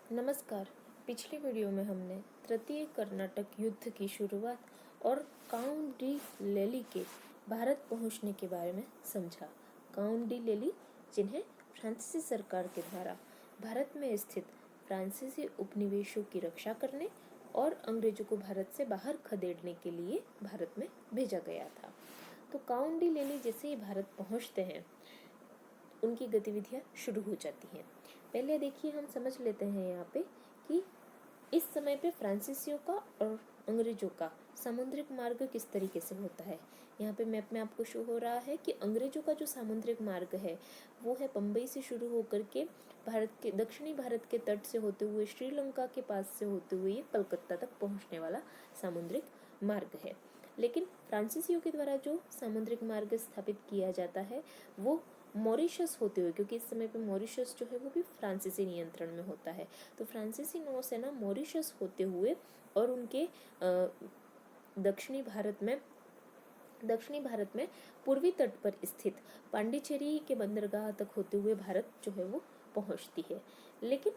नमस्कार। पिछले वीडियो में हमने तृतीय कर्नाटक युद्ध की शुरुआत और काउंट डी लेली के भारत पहुंचने के बारे में समझा। काउंट डी लेली, जिन्हें फ्रांसीसी सरकार के द्वारा भारत में स्थित फ्रांसीसी उपनिवेशों की रक्षा करने और अंग्रेजों को भारत से बाहर खदेड़ने के लिए भारत में भेजा गया था। तो काउंट डी लेली जैसे ही भारत पहुंचते हैं, उनकी गतिविधियां शुरू हो जाती हैं। पहले देखिए, हम समझ लेते हैं यहाँ पे कि इस समय पे फ्रांसीसियों का और अंग्रेजों का सामुद्रिक मार्ग किस तरीके से होता है। यहाँ पे मैप में आपको शो हो रहा है कि अंग्रेजों का जो सामुद्रिक मार्ग है वो है बम्बई से शुरू होकर के भारत के दक्षिणी भारत के तट से होते हुए श्रीलंका के पास से होते हुए ये कलकत्ता तक पहुँचने वाला सामुद्रिक मार्ग है। लेकिन फ्रांसीसियों के द्वारा जो सामुद्रिक मार्ग स्थापित किया जाता है वो मॉरिशस होते हुए, क्योंकि इस समय पे मॉरिशस जो है वो भी फ्रांसीसी नियंत्रण में होता है, तो फ्रांसीसी नौसेना मॉरिशस होते हुए और उनके दक्षिणी भारत में पूर्वी तट पर स्थित पांडिचेरी के बंदरगाह तक होते हुए भारत जो है वो पहुंचती है। लेकिन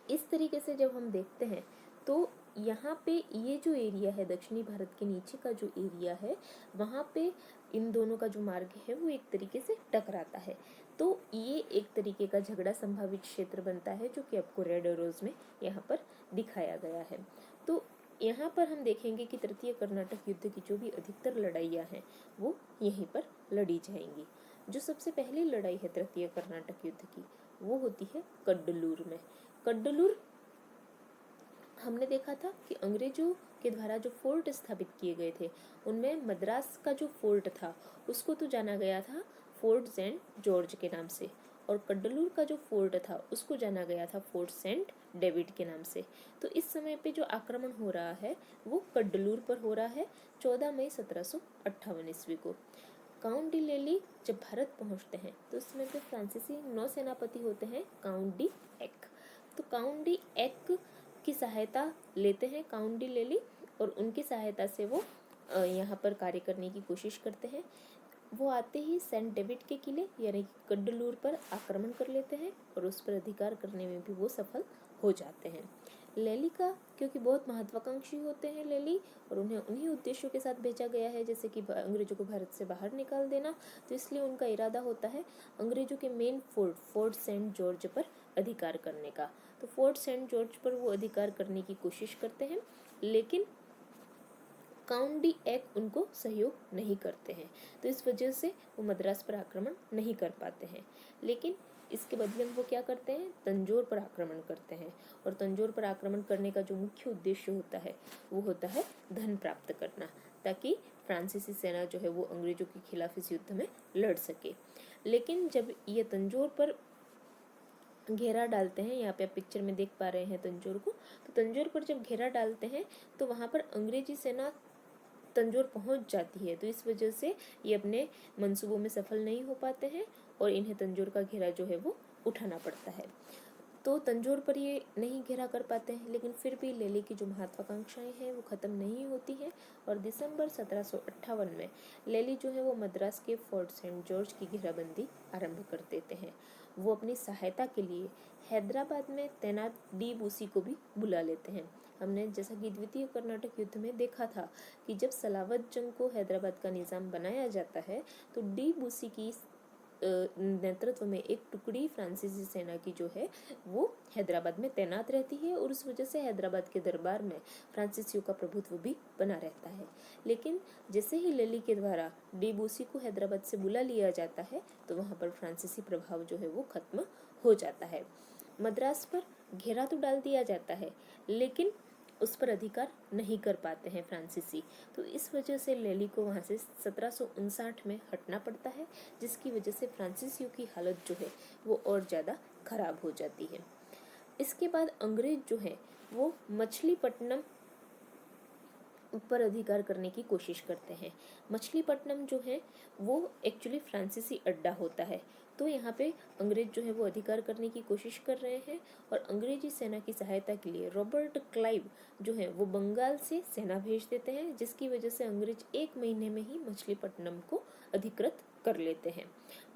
इस तरीके से जब हम देखते हैं तो यहाँ पे ये जो एरिया है, दक्षिणी भारत के नीचे का जो एरिया है, वहाँ पे इन दोनों का जो मार्ग है वो एक तरीके से टकराता है। तो ये एक तरीके का झगड़ा संभावित क्षेत्र बनता है, जो कि आपको रेड एरोज में यहाँ पर दिखाया गया है। तो यहाँ पर हम देखेंगे कि तृतीय कर्नाटक युद्ध की जो भी अधिकतर लड़ाइयाँ हैं वो यहीं पर लड़ी जाएंगी। जो सबसे पहली लड़ाई है तृतीय कर्नाटक युद्ध की, वो होती है कड्डलूर में। कड्डलूर हमने देखा था कि अंग्रेजों के द्वारा जो फोर्ट स्थापित किए गए थे उनमें मद्रास का जो फोर्ट था उसको तो जाना गया था फोर्ट सेंट जॉर्ज के नाम से, और कड्डलूर का जो फोर्ट था उसको जाना गया था फोर्ट सेंट डेविड के नाम से। तो इस समय पे जो आक्रमण हो रहा है वो कड्डलूर पर हो रहा है 14 मई 1758 ईस्वी को। काउंट डी लेली जब भारत पहुंचते हैं तो उस समय पे फ्रांसीसी नौसेनापति होते हैं काउंट डी एक। तो काउंट डी एक की सहायता लेते हैं काउंट डी लेली, और उनकी सहायता से वो यहाँ पर कार्य करने की कोशिश करते हैं। वो आते ही सेंट डेविड के किले यानी कड्डलूर पर आक्रमण कर लेते हैं और उस पर अधिकार करने में भी वो सफल हो जाते हैं। लेली का, क्योंकि बहुत महत्वाकांक्षी होते हैं लेली, और उन्हें उन्हीं उद्देश्यों के साथ भेजा गया है जैसे कि अंग्रेजों को भारत से बाहर निकाल देना, तो इसलिए उनका इरादा होता है अंग्रेजों के मेन फोर्ट सेंट जॉर्ज पर अधिकार करने का। तो फोर्ट सेंट जॉर्ज पर वो अधिकार करने की कोशिश करते हैं, लेकिन काउंट डी एक उनको सहयोग नहीं करते हैं, तो इस वजह से वो मद्रास पर आक्रमण नहीं कर पाते हैं। लेकिन इसके बदले में वो क्या करते हैं, तंजौर पर आक्रमण करते हैं, और तंजौर पर आक्रमण करने का जो मुख्य उद्देश्य होता है वो होता है धन प्राप्त करना, ताकि फ्रांसीसी सेना जो है वो अंग्रेजों के खिलाफ इस युद्ध में लड़ सके। लेकिन जब ये तंजौर पर घेरा डालते हैं, यहाँ पे आप पिक्चर में देख पा रहे हैं तंजौर को, तो तंजौर पर जब घेरा डालते हैं तो वहाँ पर अंग्रेजी सेना तंजौर पहुंच जाती है, तो इस वजह से ये अपने मंसूबों में सफल नहीं हो पाते हैं और इन्हें तंजौर का घेरा जो है वो उठाना पड़ता है। तो तंजौर पर ये नहीं घेरा कर पाते हैं, लेकिन फिर भी लेली की जो महत्वाकांक्षाएं हैं वो ख़त्म नहीं होती हैं, और दिसंबर 1758 में लेली जो है वो मद्रास के फोर्ट सेंट जॉर्ज की घेराबंदी आरंभ कर देते हैं। वो अपनी सहायता के लिए हैदराबाद में तैनात डी बूसी को भी बुला लेते हैं। हमने जैसा कि द्वितीय कर्नाटक युद्ध में देखा था कि जब सलावत जंग को हैदराबाद का निज़ाम बनाया जाता है तो डी बूसी की नेतृत्व में एक टुकड़ी फ्रांसीसी सेना की जो है वो हैदराबाद में तैनात रहती है, और उस वजह से हैदराबाद के दरबार में फ्रांसीसियों का प्रभुत्व भी बना रहता है। लेकिन जैसे ही लेली के द्वारा डी बूसी को हैदराबाद से बुला लिया जाता है तो वहाँ पर फ्रांसीसी प्रभाव जो है वो खत्म हो जाता है। मद्रास पर घेरा तो डाल दिया जाता है, लेकिन उस पर अधिकार नहीं कर पाते हैं फ्रांसीसी, तो इस वजह से लेली को वहाँ से 1759 में हटना पड़ता है, जिसकी वजह से फ्रांसीसियों की हालत जो है वो और ज़्यादा खराब हो जाती है। इसके बाद अंग्रेज जो है वो मछलीपट्टनम पर अधिकार करने की कोशिश करते हैं। मछलीपट्टनम जो है वो एक्चुअली फ्रांसीसी अड्डा होता है, तो यहाँ पे अंग्रेज जो है वो अधिकार करने की कोशिश कर रहे हैं, और अंग्रेजी सेना की सहायता के लिए रॉबर्ट क्लाइव जो है वो बंगाल से सेना भेज देते हैं, जिसकी वजह से अंग्रेज 1 महीने में ही मछलीपट्टनम को अधिकृत कर लेते हैं।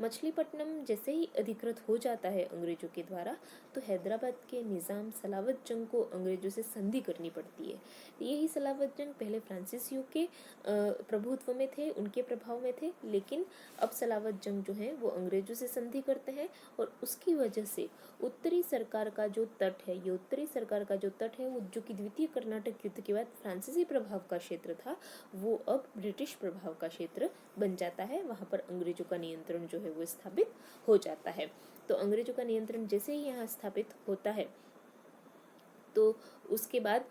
मछलीपट्टनम जैसे ही अधिकृत हो जाता है अंग्रेजों के द्वारा, तो हैदराबाद के निज़ाम सलावत जंग को अंग्रेजों से संधि करनी पड़ती है। यही सलावत जंग पहले फ्रांसीसियों के प्रभुत्व में थे, उनके प्रभाव में थे, लेकिन अब सलावत जंग जो है वो अंग्रेजों से संधि करते हैं और उसकी वजह से उत्तरी सरकार का जो तट है, ये उत्तरी सरकार का जो तट है, वो जो कि द्वितीय कर्नाटक युद्ध के बाद फ्रांसीसी प्रभाव का क्षेत्र था, वो अब ब्रिटिश प्रभाव का क्षेत्र बन जाता है। वहाँ पर अंग्रेजों का नियंत्रण जो है वो स्थापित हो जाता है। तो अंग्रेजों का नियंत्रण जैसे ही यहाँ स्थापित होता है, तो उसके बाद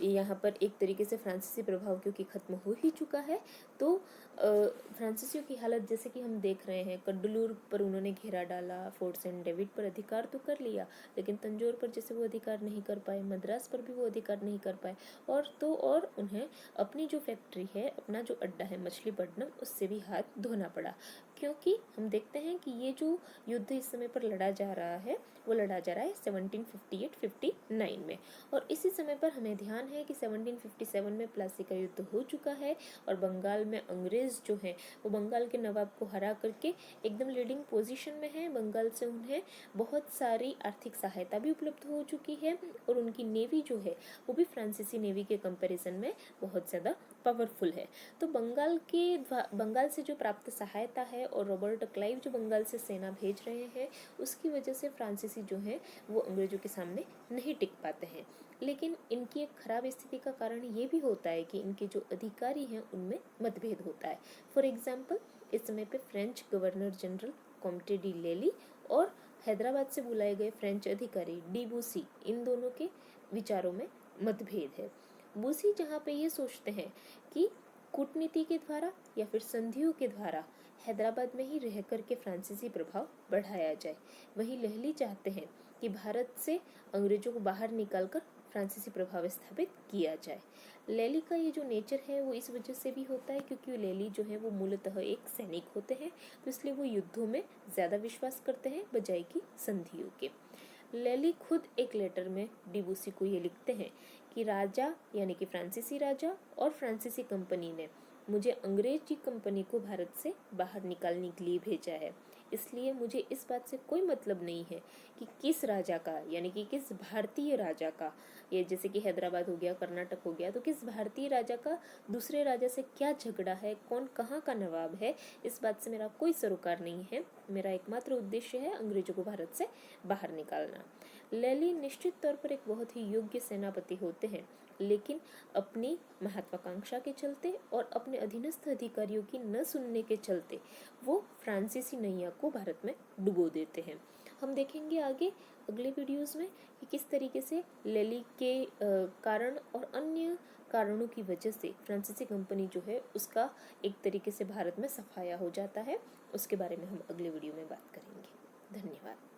यहाँ पर एक तरीके से फ्रांसीसी प्रभाव क्योंकि खत्म हो ही चुका है, तो फ्रांसीसियों की हालत जैसे कि हम देख रहे हैं, कड्डलूर पर उन्होंने घेरा डाला, फोर्ट सेंट डेविड पर अधिकार तो कर लिया, लेकिन तंजौर पर जैसे वो अधिकार नहीं कर पाए, मद्रास पर भी वो अधिकार नहीं कर पाए, और उन्हें अपनी जो फैक्ट्री है, अपना जो अड्डा है मछलीपट्टनम, उससे भी हाथ धोना पड़ा। क्योंकि हम देखते हैं कि ये जो युद्ध इस समय पर लड़ा जा रहा है, वो लड़ा जा रहा है 1758-59 में, और इसी समय पर हमें ध्यान है कि 1757 में प्लासी का युद्ध हो चुका है और बंगाल में अंग्रेज जो हैं वो बंगाल के नवाब को हरा करके एकदम लीडिंग पोजीशन में है। बंगाल से उन्हें बहुत सारी आर्थिक सहायता भी उपलब्ध हो चुकी है और उनकी नेवी जो है वो भी फ्रांसीसी नेवी के कंपैरिजन में बहुत ज़्यादा पावरफुल है। तो बंगाल से जो प्राप्त सहायता है और रॉबर्ट क्लाइव जो बंगाल से सेना भेज रहे हैं, उसकी वजह से फ्रांसीसी जो हैं वो अंग्रेजों के सामने नहीं टिक पाते हैं। लेकिन इनकी एक खराब स्थिति का कारण ये भी होता है कि इनके जो अधिकारी हैं उनमें मतभेद होता है। फॉर एग्जाम्पल, इस समय पे French governor general Comte D लेली और हैदराबाद से बुलाए गए फ्रेंच अधिकारी डी बूसी, इन दोनों के विचारों में मतभेद है। बूसी जहाँ पे ये सोचते हैं कि कूटनीति के द्वारा या फिर संधियों के द्वारा हैदराबाद में ही रह करके फ्रांसीसी प्रभाव बढ़ाया जाए, वहीं लेहली चाहते हैं कि भारत से अंग्रेजों को बाहर निकालकर फ्रांसीसी प्रभाव स्थापित किया जाए। लेली का ये जो नेचर है वो इस वजह से भी होता है क्योंकि लेली जो है वो मूलतः एक सैनिक होते हैं, तो इसलिए वो युद्धों में ज़्यादा विश्वास करते हैं बजाय कि संधियों के। लेली खुद एक लेटर में डिबूसी को ये लिखते हैं कि राजा यानी कि फ्रांसीसी राजा और फ्रांसीसी कंपनी ने मुझे अंग्रेजी कंपनी को भारत से बाहर निकालने के लिए भेजा है, इसलिए मुझे इस बात से कोई मतलब नहीं है कि किस राजा का यानी कि किस भारतीय राजा का, ये जैसे कि हैदराबाद हो गया, कर्नाटक हो गया, तो किस भारतीय राजा का दूसरे राजा से क्या झगड़ा है, कौन कहाँ का नवाब है, इस बात से मेरा कोई सरोकार नहीं है। मेरा एकमात्र उद्देश्य है अंग्रेजों को भारत से बाहर निकालना। लेली निश्चित तौर पर एक बहुत ही योग्य सेनापति होते हैं, लेकिन अपनी महत्वाकांक्षा के चलते और अपने अधीनस्थ अधिकारियों की न सुनने के चलते वो फ्रांसीसी नैया को भारत में डुबो देते हैं। हम देखेंगे आगे अगले वीडियोस में कि किस तरीके से लेली के कारण और अन्य कारणों की वजह से फ्रांसीसी कंपनी जो है उसका एक तरीके से भारत में सफाया हो जाता है। उसके बारे में हम अगले वीडियो में बात करेंगे। धन्यवाद।